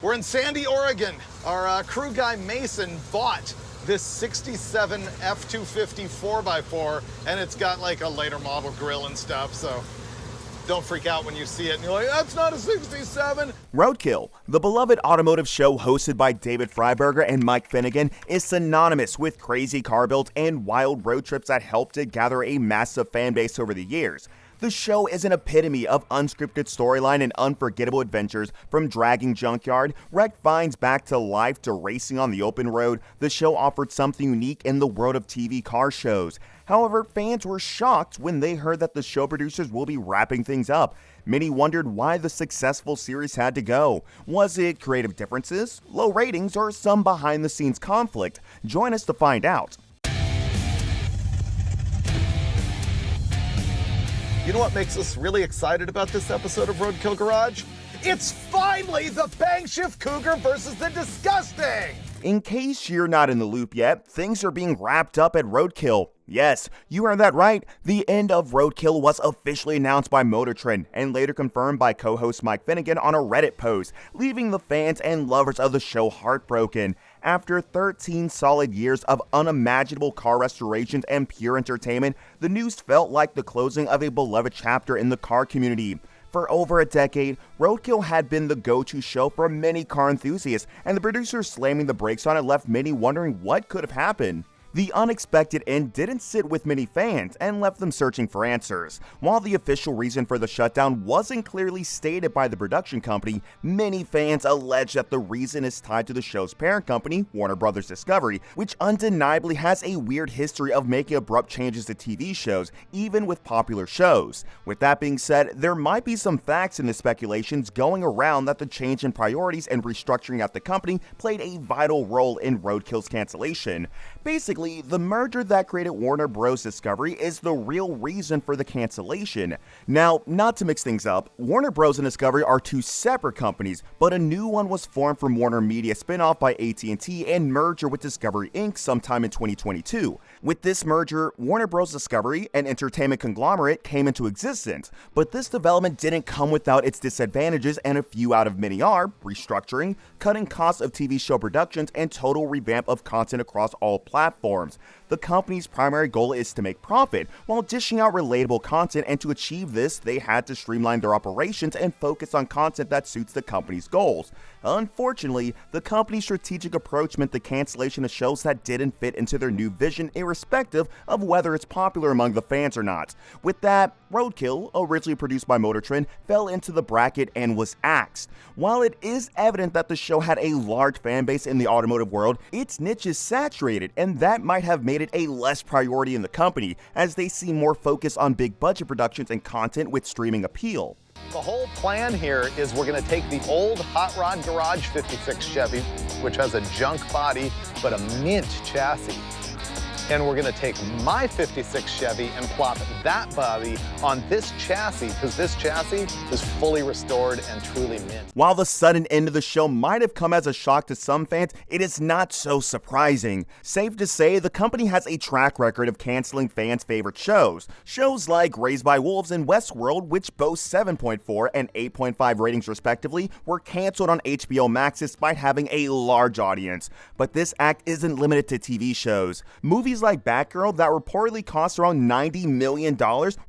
We're in Sandy, Oregon. Our crew guy Mason bought this 67 F-250 4x4, and it's got like a later model grill and stuff, so don't freak out when you see it and you're like, that's not a 67. Roadkill, the beloved automotive show hosted by David Freiburger and Mike Finnegan, is synonymous with crazy car builds and wild road trips that helped to gather a massive fan base over the years. The show is an epitome of unscripted storyline and unforgettable adventures. From dragging junkyard, wrecked finds back to life to racing on the open road. The show offered something unique in the world of TV car shows. However, fans were shocked when they heard that the show producers will be wrapping things up. Many wondered why the successful series had to go. Was it creative differences, low ratings, or some behind-the-scenes conflict? Join us to find out. You know what makes us really excited about this episode of Roadkill Garage? It's finally the Bang Shift Cougar versus the Disgusting! In case you're not in the loop yet, things are being wrapped up at Roadkill. Yes, you heard that right. The end of Roadkill was officially announced by Motor Trend and later confirmed by co-host Mike Finnegan on a Reddit post, leaving the fans and lovers of the show heartbroken. After 13 solid years of unimaginable car restorations and pure entertainment, the news felt like the closing of a beloved chapter in the car community. For over a decade, Roadkill had been the go-to show for many car enthusiasts, and the producers slamming the brakes on it left many wondering what could have happened. The unexpected end didn't sit with many fans and left them searching for answers. While the official reason for the shutdown wasn't clearly stated by the production company, many fans allege that the reason is tied to the show's parent company, Warner Bros. Discovery, which undeniably has a weird history of making abrupt changes to TV shows, even with popular shows. With that being said, there might be some facts in the speculations going around that the change in priorities and restructuring at the company played a vital role in Roadkill's cancellation. Basically, the merger that created Warner Bros. Discovery is the real reason for the cancellation. Now, not to mix things up, Warner Bros. And Discovery are two separate companies, but a new one was formed from Warner Media spinoff by AT&T and merger with Discovery Inc. sometime in 2022. With this merger, Warner Bros. Discovery, an entertainment conglomerate, came into existence, but this development didn't come without its disadvantages, and a few out of many are restructuring, cutting costs of TV show productions, and total revamp of content across all platforms. The company's primary goal is to make profit while dishing out relatable content, and to achieve this, they had to streamline their operations and focus on content that suits the company's goals. Unfortunately, the company's strategic approach meant the cancellation of shows that didn't fit into their new vision, irrespective of whether it's popular among the fans or not. With that, Roadkill, originally produced by Motor Trend, fell into the bracket and was axed. While it is evident that the show had a large fan base in the automotive world, its niche is saturated, and that might have made it a less priority in the company, as they seem more focused on big budget productions and content with streaming appeal. The whole plan here is we're going to take the old Hot Rod Garage 56 Chevy, which has a junk body but a mint chassis, and we're going to take my 56 Chevy and plop that body on this chassis, because this chassis is fully restored and truly mint. While the sudden end of the show might have come as a shock to some fans, it is not so surprising. Safe to say, the company has a track record of canceling fans' favorite shows. Shows like Raised by Wolves and Westworld, which boast 7.4 and 8.5 ratings respectively, were canceled on HBO Max despite having a large audience. But this act isn't limited to TV shows. Movies like Batgirl, that reportedly cost around $90 million,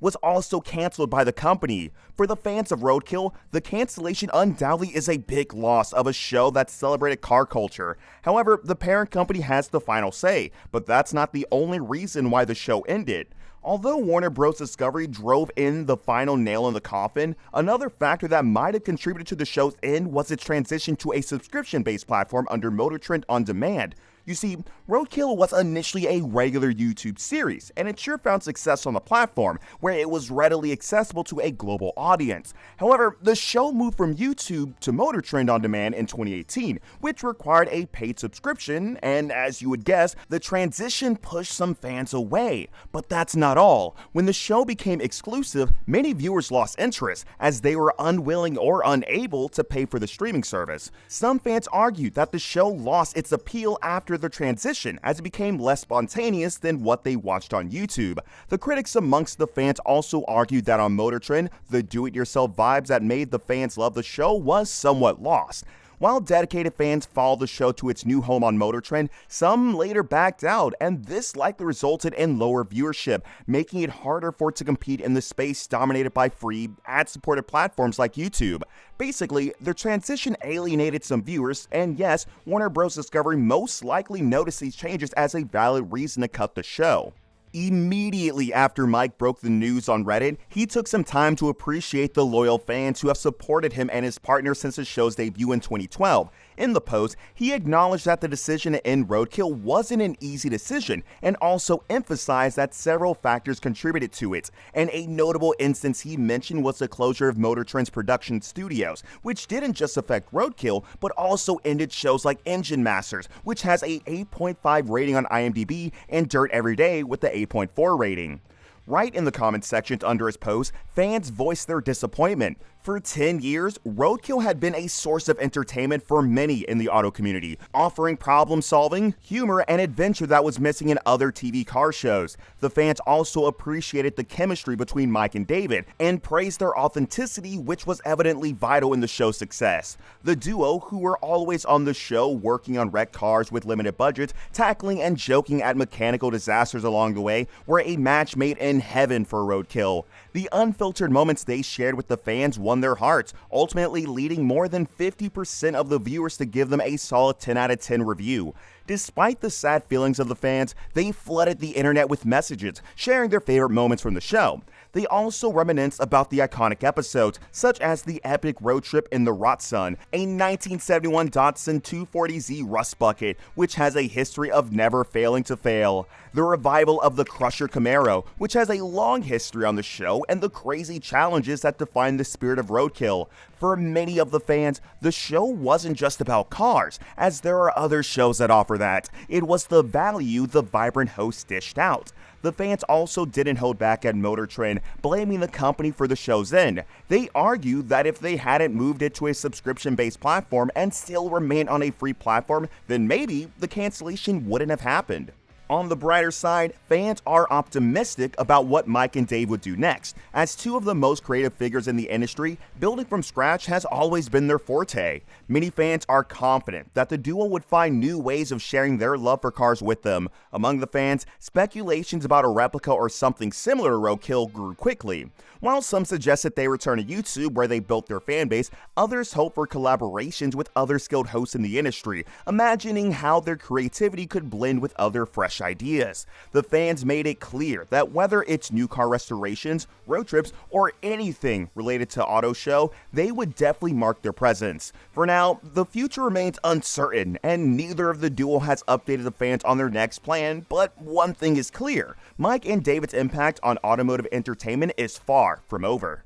was also canceled by the company. For the fans of Roadkill, the cancellation undoubtedly is a big loss of a show that celebrated car culture. However, the parent company has the final say, but that's not the only reason why the show ended. Although Warner Bros. Discovery drove in the final nail in the coffin, another factor that might have contributed to the show's end was its transition to a subscription-based platform under Motor Trend On Demand. You see, Roadkill was initially a regular YouTube series, and it sure found success on the platform, where it was readily accessible to a global audience. However, the show moved from YouTube to Motor Trend On Demand in 2018, which required a paid subscription, and as you would guess, the transition pushed some fans away. But that's not all. When the show became exclusive, many viewers lost interest, as they were unwilling or unable to pay for the streaming service. Some fans argued that the show lost its appeal after the transition, as it became less spontaneous than what they watched on YouTube. The critics amongst the fans also argued that on Motor Trend, the do-it-yourself vibes that made the fans love the show was somewhat lost. While dedicated fans followed the show to its new home on Motor Trend, some later backed out, and this likely resulted in lower viewership, making it harder for it to compete in the space dominated by free, ad-supported platforms like YouTube. Basically, the transition alienated some viewers, and yes, Warner Bros. Discovery most likely noticed these changes as a valid reason to cut the show. Immediately after Mike broke the news on Reddit, he took some time to appreciate the loyal fans who have supported him and his partner since the show's debut in 2012. In the post, he acknowledged that the decision to end Roadkill wasn't an easy decision, and also emphasized that several factors contributed to it. And a notable instance he mentioned was the closure of Motor Trend's production studios, which didn't just affect Roadkill, but also ended shows like Engine Masters, which has a 8.5 rating on IMDb, and Dirt Every Day with the 8.4 rating. Right in the comments section under his post, fans voiced their disappointment. For 10 years, Roadkill had been a source of entertainment for many in the auto community, offering problem-solving, humor, and adventure that was missing in other TV car shows. The fans also appreciated the chemistry between Mike and David, and praised their authenticity, which was evidently vital in the show's success. The duo, who were always on the show working on wrecked cars with limited budgets, tackling and joking at mechanical disasters along the way, were a match made in heaven for Roadkill. The unfiltered moments they shared with the fans won their hearts, ultimately leading more than 50% of the viewers to give them a solid 10 out of 10 review. Despite the sad feelings of the fans, they flooded the internet with messages, sharing their favorite moments from the show. They also reminisced about the iconic episodes, such as the epic road trip in the Rotsun, a 1971 Datsun 240Z rust bucket, which has a history of never failing to fail. The revival of the Crusher Camaro, which has a long history on the show, and the crazy challenges that define the spirit of Roadkill. For many of the fans, the show wasn't just about cars, as there are other shows that offer that. It was the value the vibrant host dished out. The fans also didn't hold back at Motor Trend, blaming the company for the show's end. They argued that if they hadn't moved it to a subscription-based platform and still remained on a free platform, then maybe the cancellation wouldn't have happened. On the brighter side, fans are optimistic about what Mike and Dave would do next. As two of the most creative figures in the industry, building from scratch has always been their forte. Many fans are confident that the duo would find new ways of sharing their love for cars with them. Among the fans, speculations about a replica or something similar to Roadkill grew quickly. While some suggest that they return to YouTube where they built their fanbase, others hope for collaborations with other skilled hosts in the industry, imagining how their creativity could blend with other fresh ideas. The fans made it clear that whether it's new car restorations, road trips, or anything related to auto show, they would definitely mark their presence. For now, the future remains uncertain, and neither of the duo has updated the fans on their next plan, but one thing is clear: Mike and David's impact on automotive entertainment is far from over.